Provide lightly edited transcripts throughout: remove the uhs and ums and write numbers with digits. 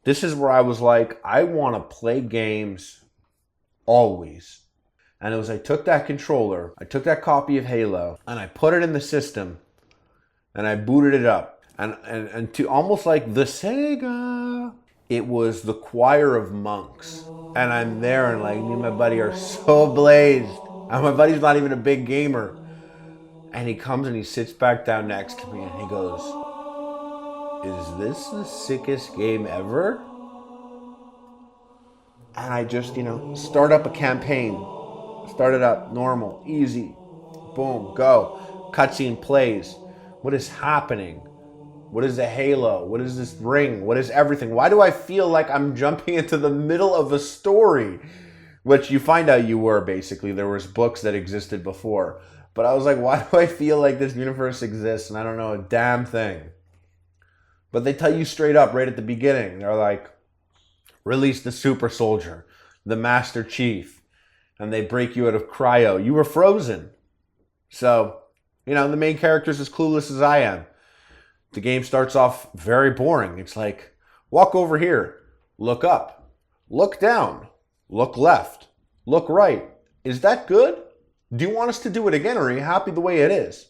This is where I was like, I want to play games always. And it was, I took that controller, I took that copy of Halo, and I put it in the system, and I booted it up. And to almost like the Sega, it was the choir of monks. And I'm there, and like me and my buddy are so blazed. And my buddy's not even a big gamer. And he comes and he sits back down next to me and he goes, "Is this the sickest game ever?" And I just, start up a campaign. Start it up, normal, easy. Boom, go. Cutscene plays. What is happening? What is the halo? What is this ring? What is everything? Why do I feel like I'm jumping into the middle of a story? Which you find out you were, basically. There was books that existed before. But I was like, why do I feel like this universe exists and I don't know a damn thing? But they tell you straight up right at the beginning. They're like, release the super soldier, the master chief. And they break you out of cryo. You were frozen. So, the main character's as clueless as I am. The game starts off very boring. It's like, walk over here, look up, look down, look left, look right. Is that good? Do you want us to do it again, or are you happy the way it is?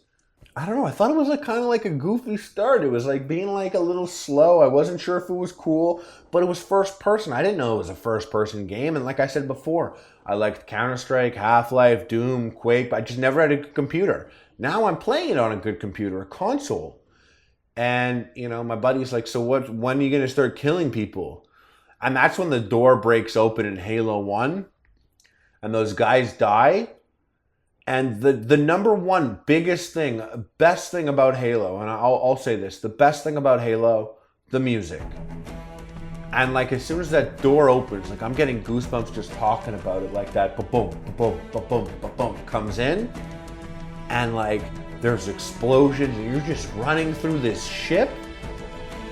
I don't know. I thought it was kind of like a goofy start. It was like being like a little slow. I wasn't sure if it was cool, but it was first person. I didn't know it was a first person game. And like I said before, I liked Counter-Strike, Half-Life, Doom, Quake, but I just never had a good computer. Now I'm playing it on a good computer, a console. And, my buddy's like, so when are you going to start killing people? And that's when the door breaks open in Halo 1 and those guys die. And the number one biggest thing, best thing about Halo, and I'll say this, the best thing about Halo, the music. And like as soon as that door opens, like I'm getting goosebumps just talking about it, like that ba-boom, ba-boom, ba-boom, ba-boom comes in. And like there's explosions and you're just running through this ship.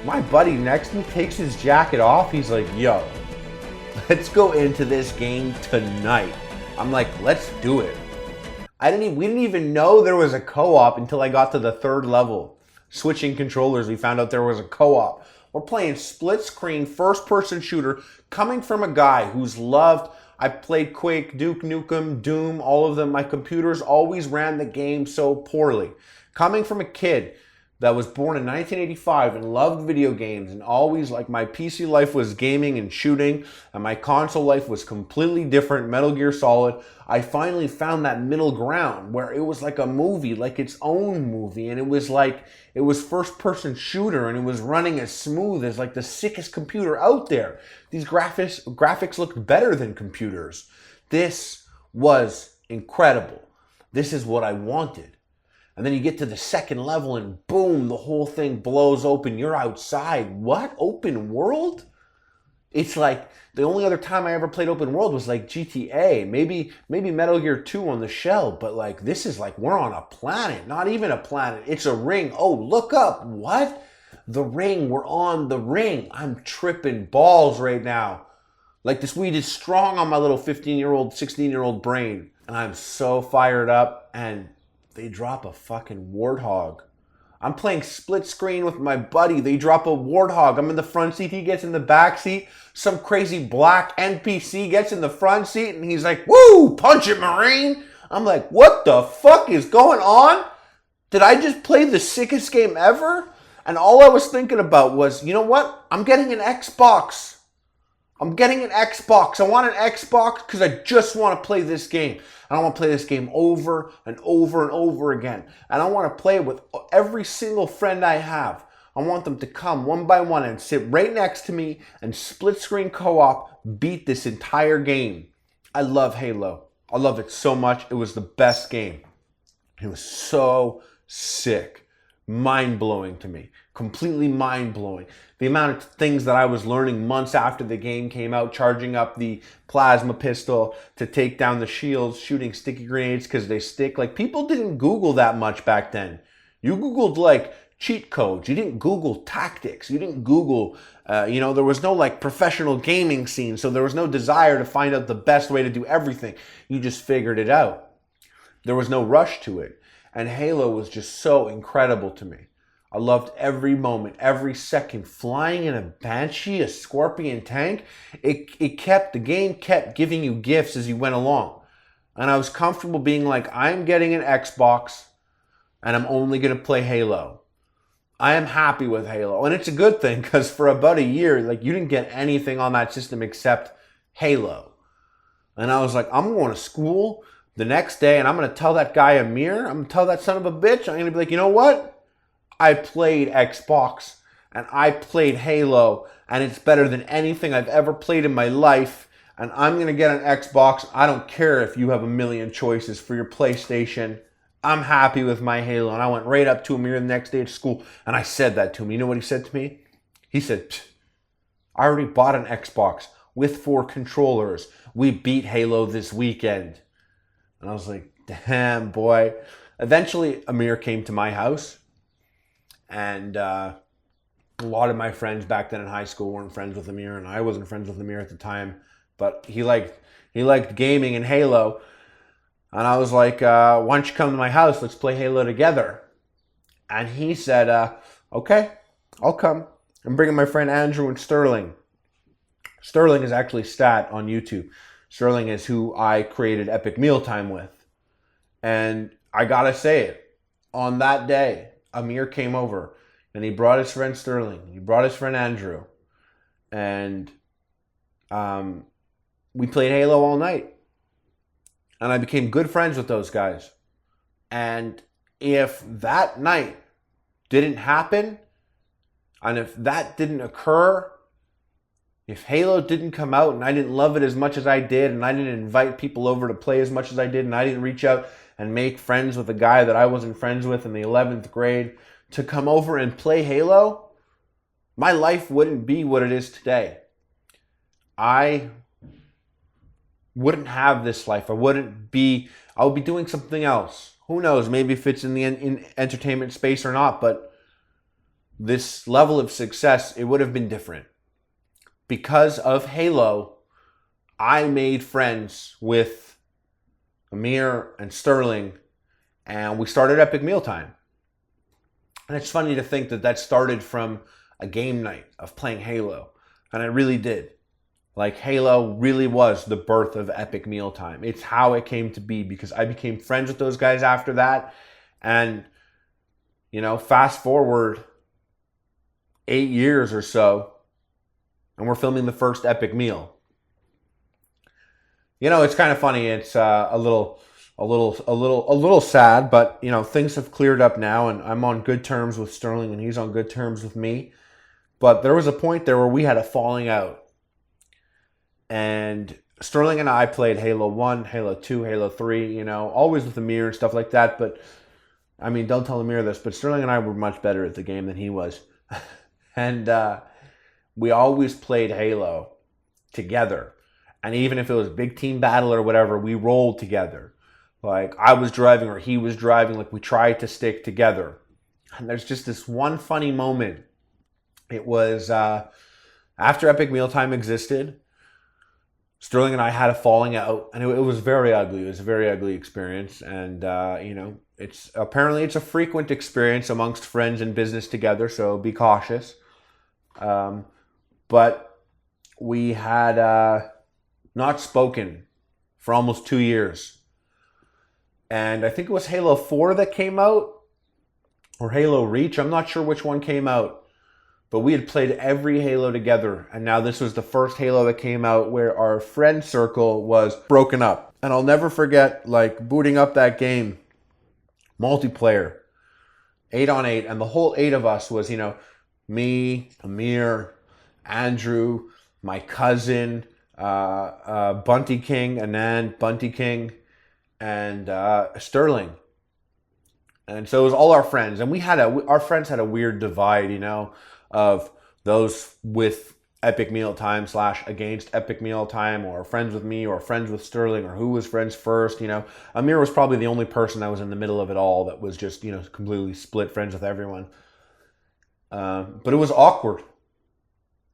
My buddy next to me takes his jacket off. He's like, yo, let's go into this game tonight. I'm like, let's do it. We didn't even know there was a co-op until I got to the third level. Switching controllers, we found out there was a co-op. We're playing split screen, first person shooter, coming from a guy who's loved, I played Quake, Duke Nukem, Doom, all of them. My computers always ran the game so poorly. Coming from a kid that was born in 1985 and loved video games and always, like, my PC life was gaming and shooting and my console life was completely different, Metal Gear Solid. I finally found that middle ground where it was like a movie, like its own movie, and it was like, it was first person shooter and it was running as smooth as like the sickest computer out there. These graphics looked better than computers. This was incredible. This is what I wanted. And then you get to the second level and boom, the whole thing blows open. You're outside. What? Open world? It's like the only other time I ever played open world was like GTA, maybe Metal Gear 2 on the shell, but like this is like we're on a planet, not even a planet. It's a ring. Oh, look up. What? The ring. We're on the ring. I'm tripping balls right now. Like this weed is strong on my little 15-year-old, 16-year-old brain. And I'm so fired up and they drop a fucking warthog. I'm playing split screen with my buddy. They drop a warthog. I'm in the front seat. He gets in the back seat. Some crazy black NPC gets in the front seat and he's like, woo, punch it, Marine. I'm like, what the fuck is going on? Did I just play the sickest game ever? And all I was thinking about was, you know what? I'm getting an Xbox. I'm getting an Xbox. I want an Xbox because I just want to play this game. And I want to play this game over and over and over again. And I want to play it with every single friend I have. I want them to come one by one and sit right next to me and split screen co-op beat this entire game. I love Halo. I love it so much. It was the best game. It was so sick. Mind-blowing to me. Completely mind-blowing. The amount of things that I was learning months after the game came out, charging up the plasma pistol to take down the shields, shooting sticky grenades because they stick. Like, people didn't Google that much back then. You Googled, like, cheat codes. You didn't Google tactics. You didn't Google, there was no, like, professional gaming scene, so there was no desire to find out the best way to do everything. You just figured it out. There was no rush to it. And Halo was just so incredible to me. I loved every moment, every second. Flying in a Banshee, a Scorpion tank, the game kept giving you gifts as you went along. And I was comfortable being like, I'm getting an Xbox and I'm only going to play Halo. I am happy with Halo. And it's a good thing because for about a year, like, you didn't get anything on that system except Halo. And I was like, I'm going to school the next day and I'm going to tell that guy Amir, I'm going to tell that son of a bitch, I'm going to be like, you know what? I played Xbox and I played Halo and it's better than anything I've ever played in my life, and I'm going to get an Xbox. I don't care if you have a million choices for your PlayStation. I'm happy with my Halo. And I went right up to Amir the next day at school and I said that to him. You know what he said to me? He said, I already bought an Xbox with 4 controllers. We beat Halo this weekend. And I was like, damn, boy. Eventually, Amir came to my house. And a lot of my friends back then in high school weren't friends with Amir, and I wasn't friends with Amir at the time. But he liked gaming and Halo. And I was like, why don't you come to my house? Let's play Halo together. And he said, okay, I'll come. I'm bringing my friend Andrew and Sterling. Sterling is actually Stat on YouTube. Sterling is who I created Epic Mealtime with. And I gotta say it, on that day, Amir came over and he brought his friend Sterling. He brought his friend Andrew. And we played Halo all night. And I became good friends with those guys. And if that night didn't happen, and if that didn't occur, if Halo didn't come out and I didn't love it as much as I did, and I didn't invite people over to play as much as I did, and I didn't reach out and make friends with a guy that I wasn't friends with in the 11th grade to come over and play Halo, my life wouldn't be what it is today. I wouldn't have this life. I would be doing something else. Who knows? Maybe if it's in the entertainment space or not, but this level of success, it would have been different. Because of Halo, I made friends with Amir and Sterling, and we started Epic Mealtime. And it's funny to think that started from a game night of playing Halo. And it really did. Like, Halo really was the birth of Epic Mealtime. It's how it came to be, because I became friends with those guys after that. And, you know, fast forward 8 years or so, and we're filming the first Epic Meal. You know, it's kind of funny. It's a little sad, but, you know, things have cleared up now, and I'm on good terms with Sterling, and he's on good terms with me. But there was a point there where we had a falling out. And Sterling and I played Halo 1, Halo 2, Halo 3, you know, always with Amir and stuff like that. But, I mean, don't tell Amir this, but Sterling and I were much better at the game than he was. And we always played Halo together. And even if it was a big team battle or whatever, we rolled together. Like, I was driving or he was driving, like, we tried to stick together. And there's just this one funny moment. It was after Epic Mealtime existed, Sterling and I had a falling out, and it was very ugly. It was a very ugly experience, and you know, it's a frequent experience amongst friends and business together. So be cautious. But we had not spoken for almost 2 years, and I think it was Halo 4 that came out, or Halo Reach. I'm not sure which one came out. But we had played every Halo together, and now this was the first Halo that came out where our friend circle was broken up. And I'll never forget, like, booting up that game, multiplayer, 8-on-8, and the whole 8 of us was, you know, me, Amir, Andrew, my cousin, Bunty King, Anand, Bunty King, and Sterling. And so it was all our friends, and our friends had a weird divide, you know, of those with Epic Mealtime / against Epic Mealtime, or friends with me, or friends with Sterling, or who was friends first, you know. Amir was probably the only person that was in the middle of it all that was just, you know, completely split friends with everyone. But it was awkward.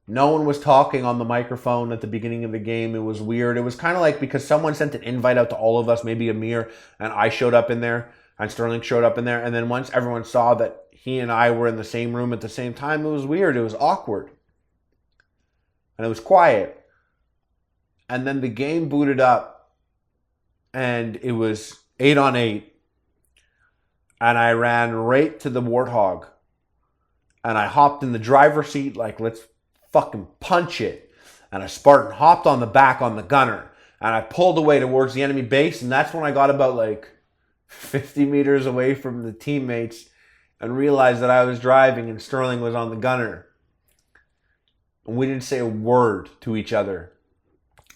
No one was talking on the microphone at the beginning of the game. It was weird. It was kind of like because someone sent an invite out to all of us, maybe Amir, and I showed up in there, and Sterling showed up in there, and then once everyone saw that he and I were in the same room at the same time. It was weird. It was awkward. And it was quiet. And then the game booted up. And it was 8-on-8. And I ran right to the Warthog. And I hopped in the driver's seat like, let's fucking punch it. And a Spartan hopped on the back on the gunner. And I pulled away towards the enemy base. And that's when I got about like 50 meters away from the teammates and realized that I was driving and Sterling was on the gunner. And we didn't say a word to each other.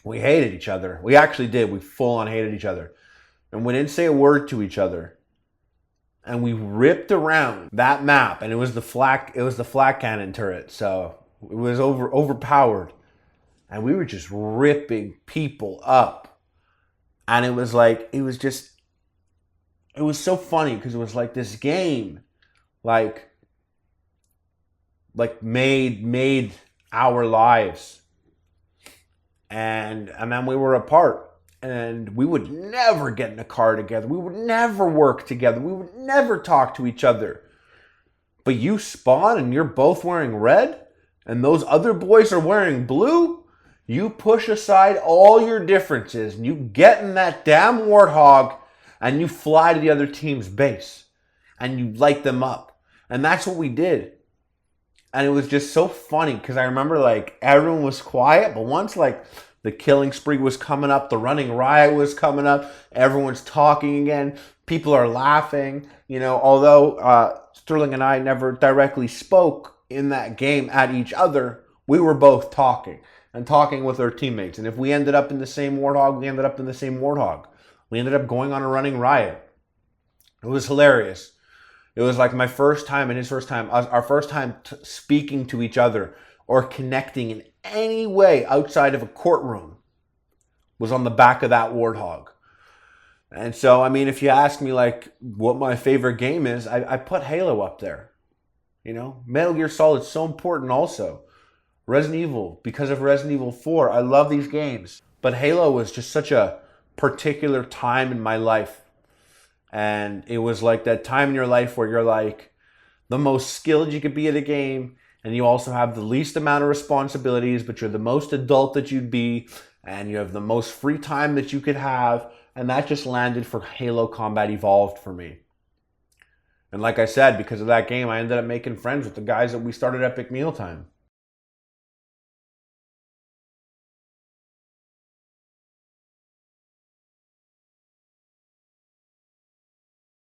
We hated each other. We actually did. We full on hated each other. And we didn't say a word to each other. And we ripped around that map, and it was the flak cannon turret, so it was overpowered. And we were just ripping people up. And it was so funny because it was like this game like made our lives. And then we were apart. And we would never get in a car together. We would never work together. We would never talk to each other. But you spawn and you're both wearing red, and those other boys are wearing blue. You push aside all your differences, and you get in that damn Warthog, and you fly to the other team's base, and you light them up. And that's what we did. And it was just so funny, because I remember like everyone was quiet, but once like the killing spree was coming up. The running riot was coming up. Everyone's talking again. People are laughing. You know, although Sterling and I never directly spoke in that game at each other, we were both talking and talking with our teammates. And if we ended up in the same Warthog, we ended up in the same Warthog. We ended up going on a running riot. It was hilarious. It was like my first time and his first time, our first time speaking to each other or connecting in any way outside of a courtroom was on the back of that Warthog. And so, I mean, if you ask me like what my favorite game is, I put Halo up there. You know, Metal Gear Solid is so important also. Resident Evil, because of Resident Evil 4, I love these games. But Halo was just such a particular time in my life. And it was like that time in your life where you're like the most skilled you could be at a game, and you also have the least amount of responsibilities, but you're the most adult that you'd be, and you have the most free time that you could have. And that just landed for Halo Combat Evolved for me. And like I said, because of that game, I ended up making friends with the guys that we started Epic Mealtime.